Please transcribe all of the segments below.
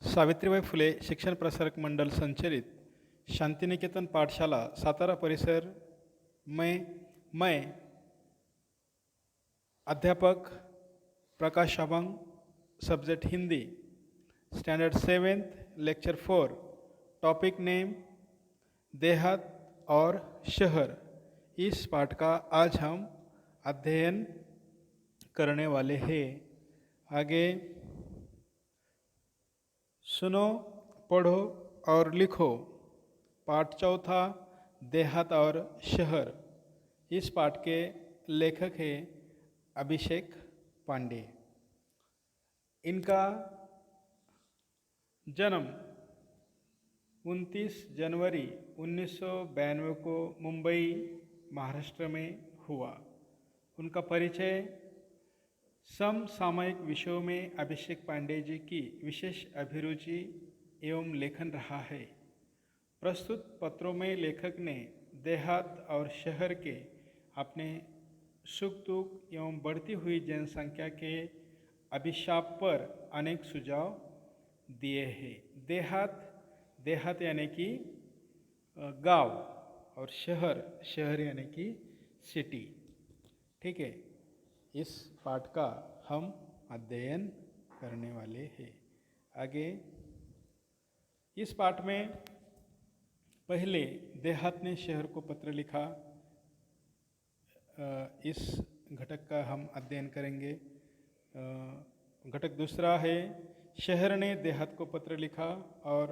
सावित्रीबाई फुले शिक्षण प्रसारक मंडल संचालित शांतिनिकेतन पाठशाला सातारा परिसर में मैं अध्यापक Prakash Abhang, subject Hindi, standard 7th, lecture 4, topic name देहात और शहर। इस पाठ का आज हम अध्ययन करने वाले हैं। आगे सुनो, पढ़ो और लिखो। पाठ चौथा, देहात और शहर। इस पाठ के लेखक हैं अभिषेक पांडे। इनका जन्म 29 जनवरी 1992 को मुंबई, महाराष्ट्र में हुआ। उनका परिचय समसामयिक विषयों में अभिषेक पांडे जी की विशेष अभिरुचि एवं लेखन रहा है। प्रस्तुत पत्रों में लेखक ने देहात और शहर के अपने सुख दुख एवं बढ़ती हुई जनसंख्या के अभिशाप पर अनेक सुझाव दिए हैं। देहात यानी कि गांव और शहर यानी कि सिटी। ठीक है, इस पाठ का हम अध्ययन करने वाले हैं। आगे इस पाठ में पहले देहात ने शहर को पत्र लिखा, इस घटक का हम अध्ययन करेंगे। घटक दूसरा है शहर ने देहात को पत्र लिखा, और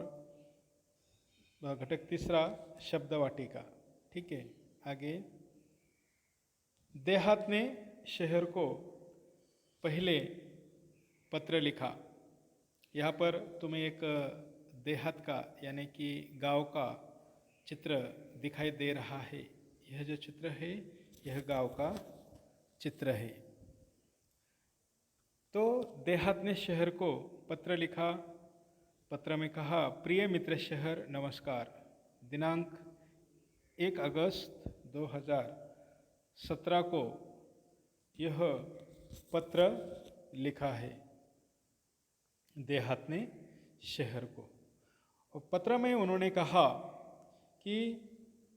घटक तीसरा शब्द वाटिका। ठीक है, आगे देहात ने शहर को पहले पत्र लिखा। यहाँ पर तुम्हें एक देहात का यानी कि गांव का चित्र दिखाई दे रहा है। यह जो चित्र है यह गांव का चित्र है। तो देहात ने शहर को पत्र लिखा। पत्र में कहा, प्रिय मित्र शहर नमस्कार। दिनांक 1 अगस्त 2017 को यह पत्र लिखा है देहात ने शहर को। और पत्र में उन्होंने कहा कि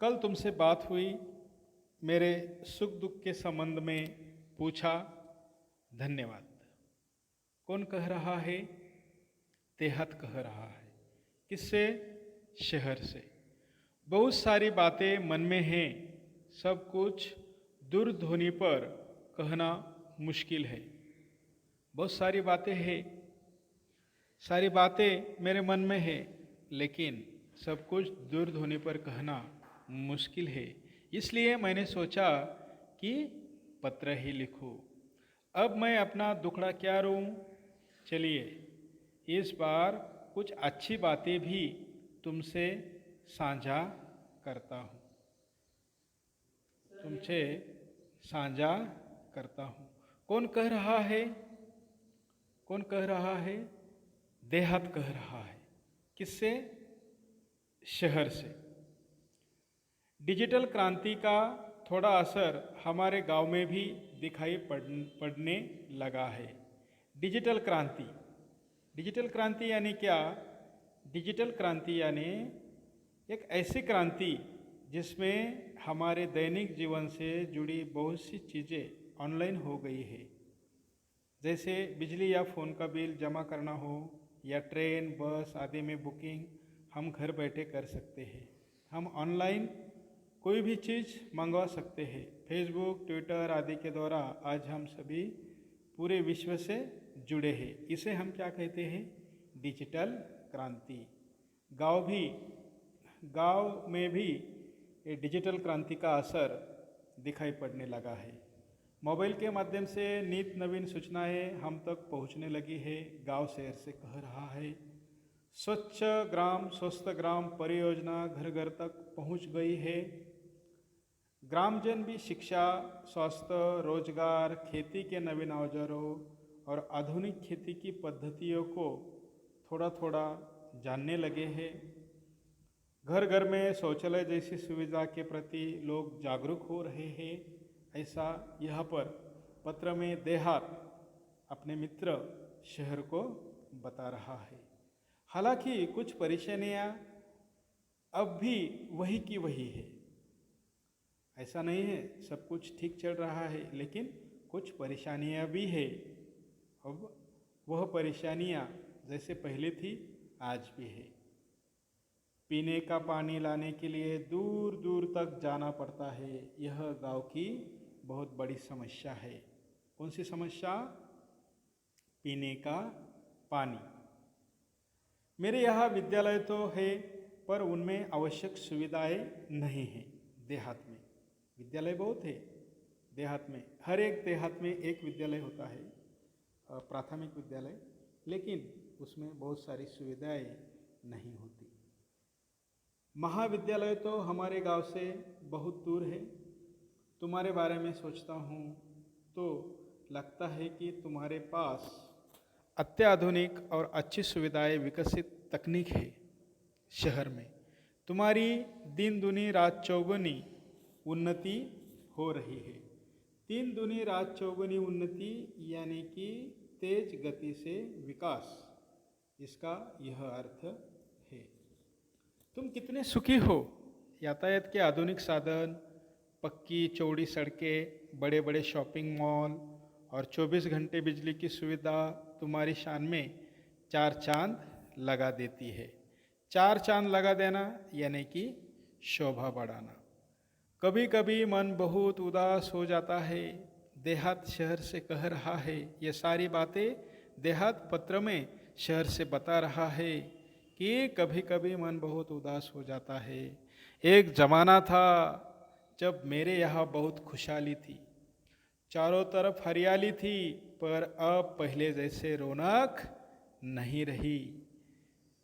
कल तुमसे बात हुई, मेरे सुख दुख के संबंध में पूछा, धन्यवाद। कौन कह रहा है? देहात कह रहा है। किससे? शहर से। बहुत सारी बातें मन में हैं, सब कुछ दूरध्वनि पर कहना मुश्किल है। बहुत सारी बातें हैं, सारी बातें मेरे मन में है, लेकिन सब कुछ दूरध्वनि पर कहना मुश्किल है। इसलिए मैंने सोचा कि पत्र ही लिखूं। अब मैं अपना दुखड़ा क्या रोऊं? चलिए इस बार कुछ अच्छी बातें भी तुमसे साझा करता हूँ, तुमसे साझा करता हूँ। कौन कह रहा है? कौन कह रहा है? देहात कह रहा है। किससे? शहर से। डिजिटल क्रांति का थोड़ा असर हमारे गांव में भी दिखाई पड़ने लगा है। डिजिटल क्रांति यानी क्या? डिजिटल क्रांति यानी एक ऐसी क्रांति जिसमें हमारे दैनिक जीवन से जुड़ी बहुत सी चीज़ें ऑनलाइन हो गई है। जैसे बिजली या फ़ोन का बिल जमा करना हो, या ट्रेन, बस आदि में बुकिंग हम घर बैठे कर सकते हैं। हम ऑनलाइन कोई भी चीज़ मंगवा सकते हैं। फेसबुक, ट्विटर आदि के द्वारा आज हम सभी पूरे विश्व से जुड़े हैं। इसे हम क्या कहते हैं? डिजिटल क्रांति। गांव में भी ये डिजिटल क्रांति का असर दिखाई पड़ने लगा है। मोबाइल के माध्यम से नित नवीन सूचनाएं हम तक पहुंचने लगी है। गांव शहर से कह रहा है। स्वच्छ ग्राम स्वस्थ ग्राम परियोजना घर घर तक पहुंच गई है। ग्रामजन भी शिक्षा, स्वास्थ्य, रोजगार, खेती के नवीन औजारों और आधुनिक खेती की पद्धतियों को थोड़ा थोड़ा जानने लगे हैं। घर घर में शौचालय जैसी सुविधा के प्रति लोग जागरूक हो रहे हैं। ऐसा यहाँ पर पत्र में देहात अपने मित्र शहर को बता रहा है। हालांकि कुछ परेशानियां अब भी वही की वही है। ऐसा नहीं है सब कुछ ठीक चल रहा है, लेकिन कुछ परेशानियां भी है। अब वह परेशानियां जैसे पहले थी आज भी है। पीने का पानी लाने के लिए दूर दूर तक जाना पड़ता है। यह गांव की बहुत बड़ी समस्या है। कौन सी समस्या? पीने का पानी। मेरे यहाँ विद्यालय तो है, पर उनमें आवश्यक सुविधाएं नहीं हैं। देहात में विद्यालय बहुत है। देहात में हर एक देहात में एक विद्यालय होता है, प्राथमिक विद्यालय, लेकिन उसमें बहुत सारी सुविधाएं नहीं होती। महाविद्यालय तो हमारे गांव से बहुत दूर है। तुम्हारे बारे में सोचता हूँ तो लगता है कि तुम्हारे पास अत्याधुनिक और अच्छी सुविधाएं, विकसित तकनीक है। शहर में तुम्हारी दिन दुनी रात चौगुनी उन्नति हो रही है। दिन दुनी रात चौगुनी उन्नति यानी कि तेज गति से विकास, इसका यह अर्थ है। तुम कितने सुखी हो। यातायात के आधुनिक साधन, पक्की चौड़ी सड़कें, बड़े बड़े शॉपिंग मॉल और 24 घंटे बिजली की सुविधा तुम्हारी शान में 4 चांद लगा देती है। 4 चांद लगा देना यानी कि शोभा बढ़ाना। कभी कभी मन बहुत उदास हो जाता है। देहात शहर से कह रहा है, ये सारी बातें देहात पत्र में शहर से बता रहा है कि कभी कभी मन बहुत उदास हो जाता है। एक जमाना था जब मेरे यहाँ बहुत खुशहाली थी, चारों तरफ हरियाली थी, पर अब पहले जैसे रौनक नहीं रही।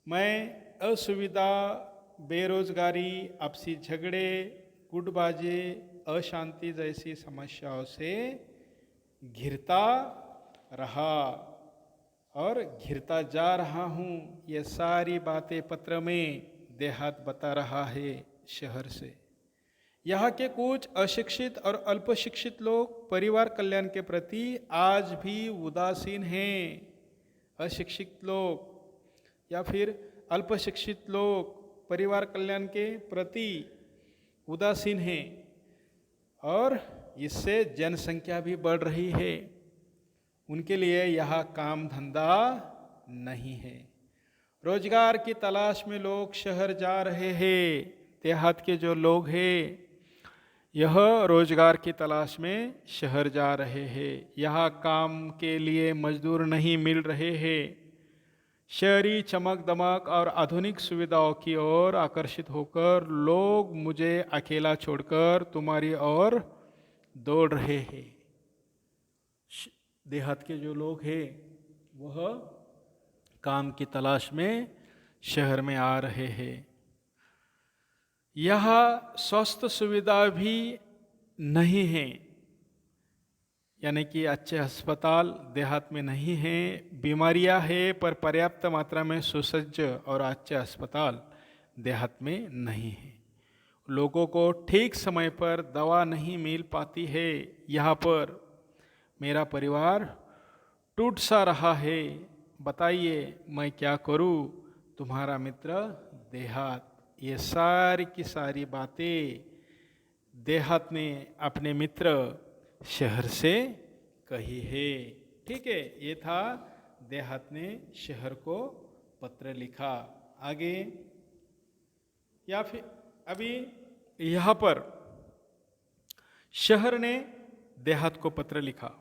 मैं असुविधा, बेरोजगारी, आपसी झगड़े, गुटबाजी, अशांति जैसी समस्याओं से घिरता रहा और घिरता जा रहा हूँ। ये सारी बातें पत्र में देहात बता रहा है शहर से। यहाँ के कुछ अशिक्षित और अल्पशिक्षित लोग परिवार कल्याण के प्रति आज भी उदासीन हैं। अशिक्षित लोग या फिर अल्पशिक्षित लोग परिवार कल्याण के प्रति उदासीन हैं और इससे जनसंख्या भी बढ़ रही है। उनके लिए यहाँ काम धंधा नहीं है। रोजगार की तलाश में लोग शहर जा रहे हैं। देहात के जो लोग हैं यह रोजगार की तलाश में शहर जा रहे हैं। यहाँ काम के लिए मजदूर नहीं मिल रहे हैं। शहरी चमक दमक और आधुनिक सुविधाओं की ओर आकर्षित होकर लोग मुझे अकेला छोड़कर तुम्हारी ओर दौड़ रहे हैं। देहात के जो लोग हैं वह काम की तलाश में शहर में आ रहे हैं। यहाँ स्वास्थ्य सुविधा भी नहीं है, यानी कि अच्छे अस्पताल देहात में नहीं हैं। बीमारियां हैं पर पर्याप्त मात्रा में सुसज्ज और अच्छे अस्पताल देहात में नहीं है। लोगों को ठीक समय पर दवा नहीं मिल पाती है। यहाँ पर मेरा परिवार टूट सा रहा है। बताइए मैं क्या करूं? तुम्हारा मित्र देहात। ये सारी की सारी बातें देहात ने अपने मित्र शहर से कही है। ठीक है, ये था देहात ने शहर को पत्र लिखा। आगे या फिर अभी यहाँ पर शहर ने देहात को पत्र लिखा।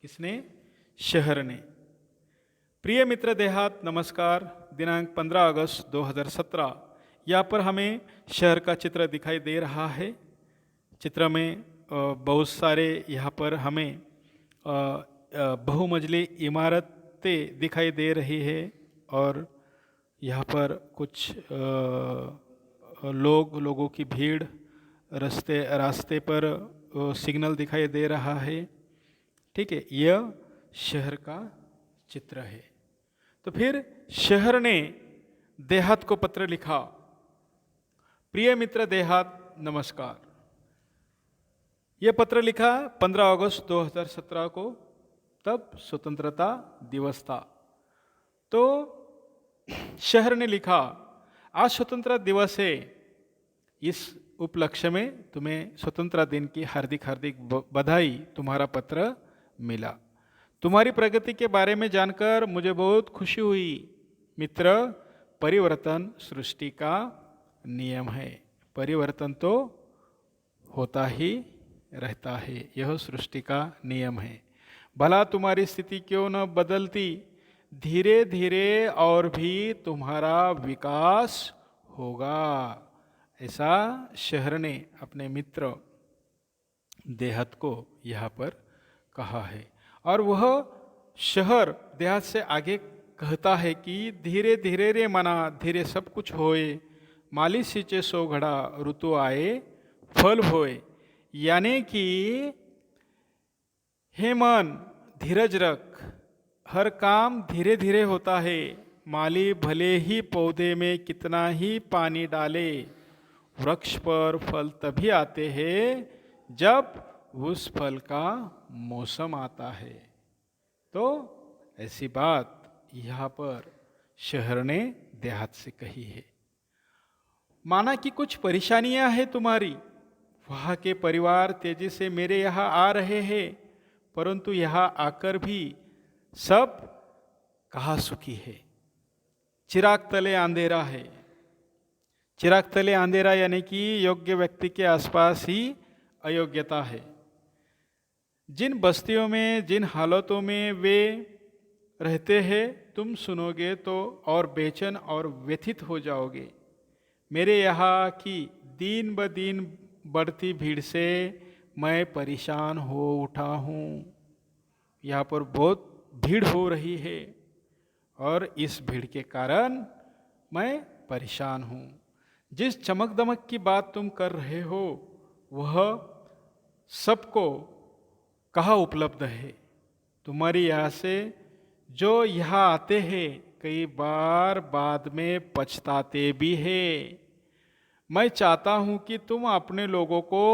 किसने? शहर ने। प्रिय मित्र देहात, नमस्कार। दिनांक 15 अगस्त 2017। यहाँ पर हमें शहर का चित्र दिखाई दे रहा है। चित्र में बहुत सारे यहाँ पर हमें बहुमंजिली इमारतें दिखाई दे रही है और यहाँ पर कुछ लोगों की भीड़, रास्ते पर सिग्नल दिखाई दे रहा है। ठीक है, यह शहर का चित्र है। तो फिर शहर ने देहात को पत्र लिखा। प्रिय मित्र देहात, नमस्कार। यह पत्र लिखा 15 अगस्त 2017 को, तब स्वतंत्रता दिवस था। तो शहर ने लिखा, आज स्वतंत्रता दिवस है। इस उपलक्ष्य में तुम्हें स्वतंत्रता दिन की हार्दिक हार्दिक बधाई। तुम्हारा पत्र मिला। तुम्हारी प्रगति के बारे में जानकर मुझे बहुत खुशी हुई। मित्र, परिवर्तन सृष्टि का नियम है। परिवर्तन तो होता ही रहता है, यह सृष्टि का नियम है। भला तुम्हारी स्थिति क्यों न बदलती, धीरे धीरे और भी तुम्हारा विकास होगा। ऐसा शहर ने अपने मित्र देहत को यहाँ पर कहा है। और वह शहर देहात से आगे कहता है कि धीरे धीरे रे मना, धीरे सब कुछ होए, माली सींचे सो घड़ा, ऋतु आए फल होए। यानी कि हे मन, धीरज रख, हर काम धीरे धीरे होता है। माली भले ही पौधे में कितना ही पानी डाले, वृक्ष पर फल तभी आते हैं जब उस फल का मौसम आता है। तो ऐसी बात यहाँ पर शहर ने देहात से कही है। माना कि कुछ परेशानियां हैं तुम्हारी, वहाँ के परिवार तेजी से मेरे यहाँ आ रहे हैं, परंतु यहाँ आकर भी सब कहाँ सुखी है। चिराग तले अंधेरा है। चिराग तले अंधेरा यानी कि योग्य व्यक्ति के आसपास ही अयोग्यता है। जिन बस्तियों में, जिन हालतों में वे रहते हैं, तुम सुनोगे तो और बेचैन और व्यथित हो जाओगे। मेरे यहाँ की दिन ब दिन बढ़ती भीड़ से मैं परेशान हो उठा हूँ। यहाँ पर बहुत भीड़ हो रही है और इस भीड़ के कारण मैं परेशान हूँ। जिस चमक दमक की बात तुम कर रहे हो वह सबको कहाँ उपलब्ध है। तुम्हारी यहाँ से जो यहाँ आते हैं कई बार बाद में पछताते भी हैं। मैं चाहता हूँ कि तुम अपने लोगों को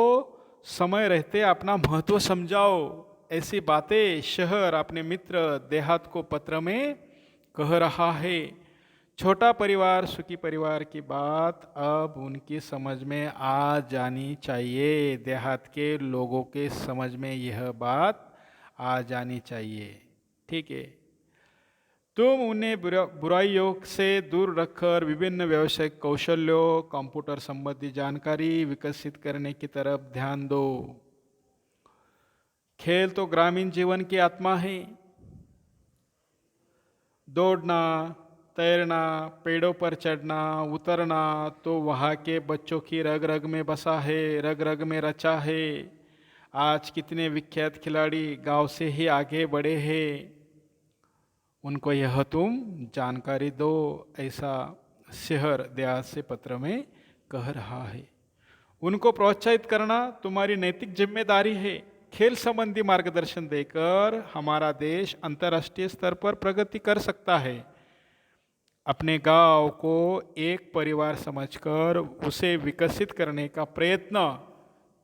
समय रहते अपना महत्व समझाओ। ऐसी बातें शहर अपने मित्र देहात को पत्र में कह रहा है। छोटा परिवार सुखी परिवार की बात अब उनकी समझ में आ जानी चाहिए। देहात के लोगों के समझ में यह बात आ जानी चाहिए। ठीक है, तुम उन्हें बुराइयों से दूर रखकर विभिन्न व्यावसायिक कौशल्यों, कंप्यूटर संबंधी जानकारी विकसित करने की तरफ ध्यान दो। खेल तो ग्रामीण जीवन की आत्मा है। दौड़ना, तैरना, पेड़ों पर चढ़ना, उतरना तो वहाँ के बच्चों की रग रग में बसा है, रग रग में रचा है। आज कितने विख्यात खिलाड़ी गांव से ही आगे बढ़े हैं, उनको यह तुम जानकारी दो। ऐसा शहर देहात से पत्र में कह रहा है। उनको प्रोत्साहित करना तुम्हारी नैतिक जिम्मेदारी है। खेल संबंधी मार्गदर्शन देकर हमारा देश अंतर्राष्ट्रीय स्तर पर प्रगति कर सकता है। अपने गांव को एक परिवार समझकर उसे विकसित करने का प्रयत्न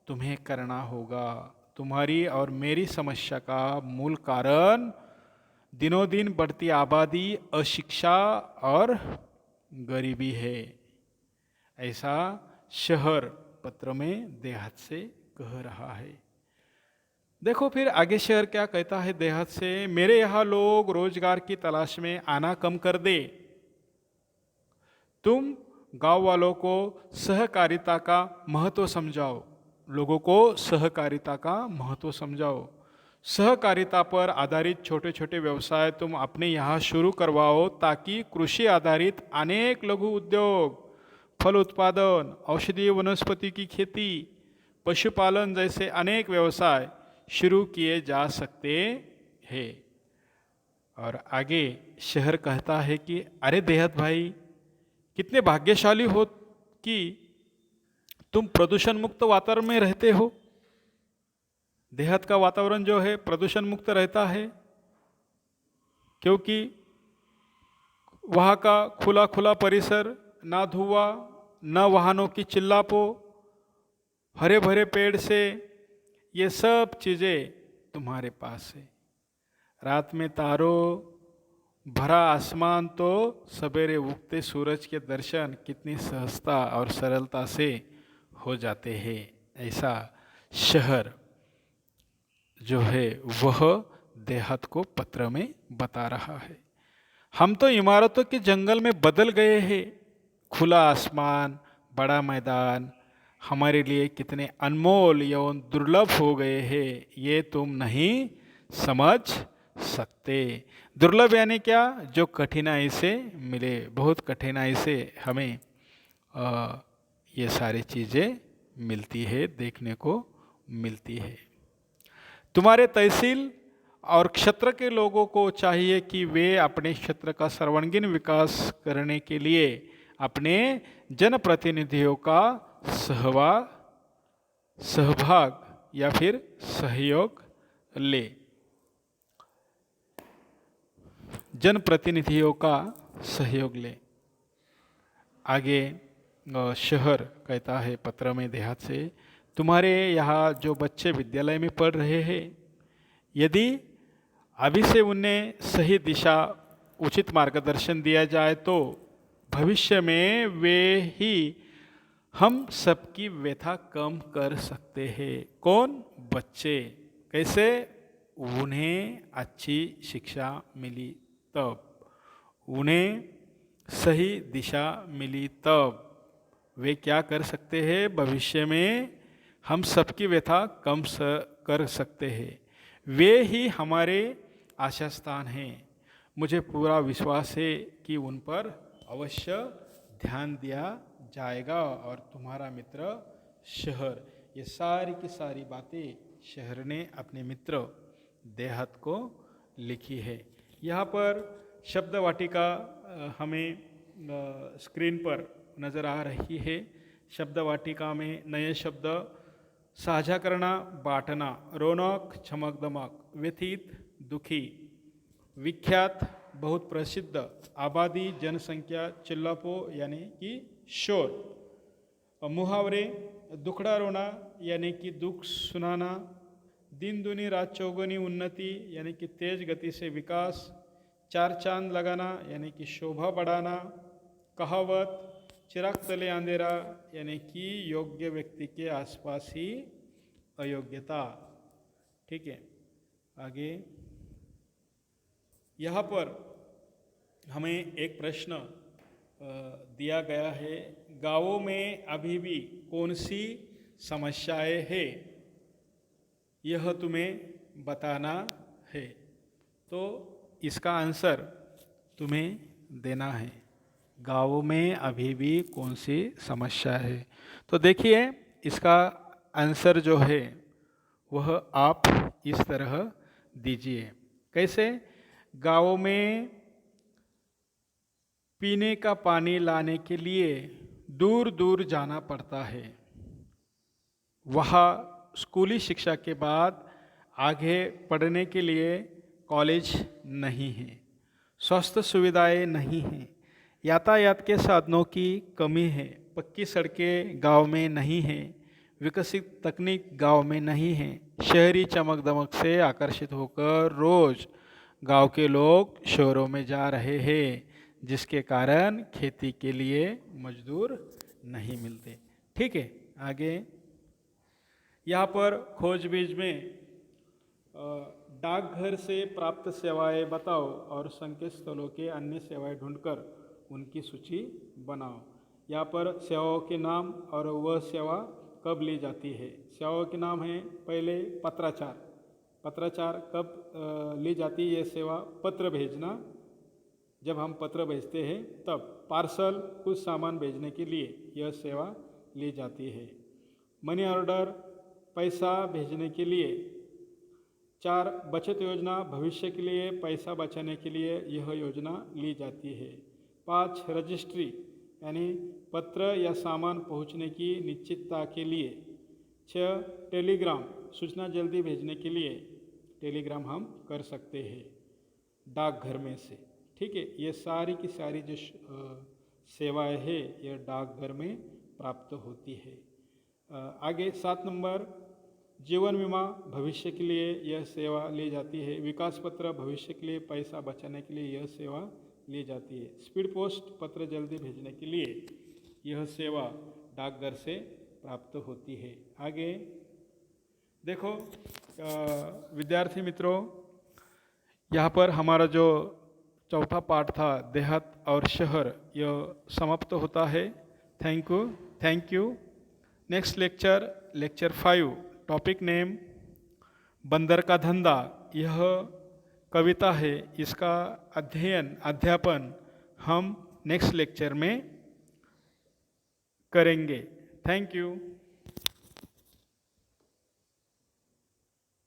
तुम्हें करना होगा। तुम्हारी और मेरी समस्या का मूल कारण दिनों दिन बढ़ती आबादी, अशिक्षा और गरीबी है। ऐसा शहर पत्र में देहात से कह रहा है। देखो फिर आगे शहर क्या कहता है देहात से। मेरे यहाँ लोग रोजगार की तलाश में आना कम कर दे। तुम गांव वालों को सहकारिता का महत्व समझाओ। लोगों को सहकारिता का महत्व समझाओ। सहकारिता पर आधारित छोटे छोटे व्यवसाय तुम अपने यहाँ शुरू करवाओ ताकि कृषि आधारित अनेक लघु उद्योग, फल उत्पादन, औषधीय वनस्पति की खेती, पशुपालन जैसे अनेक व्यवसाय शुरू किए जा सकते हैं। और आगे शहर कहता है कि अरे देहात भाई, कितने भाग्यशाली हो कि तुम प्रदूषण मुक्त वातावरण में रहते हो। देहात का वातावरण जो है प्रदूषण मुक्त रहता है क्योंकि वहाँ का खुला खुला परिसर, ना धुआं, ना वाहनों की चिल्लापो, हरे भरे पेड़ से ये सब चीज़ें तुम्हारे पास है। रात में तारों, भरा आसमान तो सवेरे उगते सूरज के दर्शन कितनी सहजता और सरलता से हो जाते हैं। ऐसा शहर जो है वह देहात को पत्र में बता रहा है। हम तो इमारतों के जंगल में बदल गए हैं। खुला आसमान, बड़ा मैदान हमारे लिए कितने अनमोल एवं दुर्लभ हो गए हैं, ये तुम नहीं समझ सकते। दुर्लभ यानी क्या? जो कठिनाई से मिले, बहुत कठिनाई से हमें ये सारी चीज़ें मिलती है, देखने को मिलती है। तुम्हारे तहसील और क्षेत्र के लोगों को चाहिए कि वे अपने क्षेत्र का सर्वांगीण विकास करने के लिए अपने जनप्रतिनिधियों का सहभाग या फिर सहयोग ले। जनप्रतिनिधियों का सहयोग ले। आगे शहर कहता है पत्र में देहात से, तुम्हारे यहाँ जो बच्चे विद्यालय में पढ़ रहे हैं, यदि अभी से उन्हें सही दिशा, उचित मार्गदर्शन दिया जाए तो भविष्य में वे ही हम सबकी व्यथा कम कर सकते हैं। कौन? बच्चे। कैसे? उन्हें अच्छी शिक्षा मिली तब, उन्हें सही दिशा मिली तब वे क्या कर सकते हैं? भविष्य में हम सबकी व्यथा कम कर सकते हैं। वे ही हमारे आशा स्थान हैं। मुझे पूरा विश्वास है कि उन पर अवश्य ध्यान दिया जाएगा। और तुम्हारा मित्र शहर, ये सारी की सारी बातें शहर ने अपने मित्र देहात को लिखी है। यहाँ पर शब्द वाटिका हमें स्क्रीन पर नज़र आ रही है। शब्द वाटिका में नए शब्द साझा करना, बांटना, रौनक, चमक दमक, व्यथित, दुखी, विख्यात, बहुत प्रसिद्ध, आबादी, जनसंख्या, चिल्लापो यानी कि शोर, मुहावरे, दुखड़ा रोना यानी कि दुख सुनाना, दिन दुनी रात चौगुनी उन्नति यानी कि तेज गति से विकास, चार चांद लगाना यानी कि शोभा बढ़ाना, कहावत, चिराग तले अंधेरा यानी कि योग्य व्यक्ति के आसपास ही अयोग्यता। ठीक है, आगे यहाँ पर हमें एक प्रश्न दिया गया है, गांवों में अभी भी कौन सी समस्याएं हैं, यह तुम्हें बताना है। तो इसका आंसर तुम्हें देना है। गांवों में अभी भी कौन सी समस्या है? तो देखिए, इसका आंसर जो है वह आप इस तरह दीजिए। कैसे? गांवों में पीने का पानी लाने के लिए दूर दूर जाना पड़ता है। वहाँ स्कूली शिक्षा के बाद आगे पढ़ने के लिए कॉलेज नहीं है, स्वास्थ्य सुविधाएं नहीं हैं, यातायात के साधनों की कमी है, पक्की सड़कें गांव में नहीं हैं, विकसित तकनीक गांव में नहीं है। शहरी चमक दमक से आकर्षित होकर रोज गांव के लोग शहरों में जा रहे हैं, जिसके कारण खेती के लिए मजदूर नहीं मिलते। ठीक है, आगे यहाँ पर खोजबीज में डाकघर से प्राप्त सेवाएं बताओ और संकेत स्थलों के अन्य सेवाएं ढूंढकर उनकी सूची बनाओ। यहाँ पर सेवाओं के नाम और वह सेवा कब ली जाती है। सेवाओं के नाम है, पहले पत्राचार। पत्राचार कब ली जाती है ये सेवा? पत्र भेजना, जब हम पत्र भेजते हैं तब। पार्सल, कुछ सामान भेजने के लिए यह सेवा ली जाती है। मनी ऑर्डर, पैसा भेजने के लिए। 4 बचत योजना, भविष्य के लिए पैसा बचाने के लिए यह योजना ली जाती है। 5 रजिस्ट्री यानी पत्र या सामान पहुंचने की निश्चितता के लिए। 6 टेलीग्राम, सूचना जल्दी भेजने के लिए टेलीग्राम हम कर सकते हैं डाकघर में से। ठीक है, ये सारी की सारी जो सेवाएं है यह डाकघर में प्राप्त होती है। आगे 7 नंबर, जीवन बीमा भविष्य के लिए यह सेवा ली जाती है। विकास पत्र भविष्य के लिए पैसा बचाने के लिए यह सेवा ली जाती है। स्पीड पोस्ट पत्र जल्दी भेजने के लिए यह सेवा डाकघर से प्राप्त होती है। आगे देखो विद्यार्थी मित्रों, यहाँ पर हमारा जो चौथा पाठ था देहात और शहर, यह समाप्त होता है। Thank you. Next lecture 5, topic name बंदर का धंधा। यह कविता है, इसका अध्यापन हम नेक्स्ट लेक्चर में करेंगे। Thank you.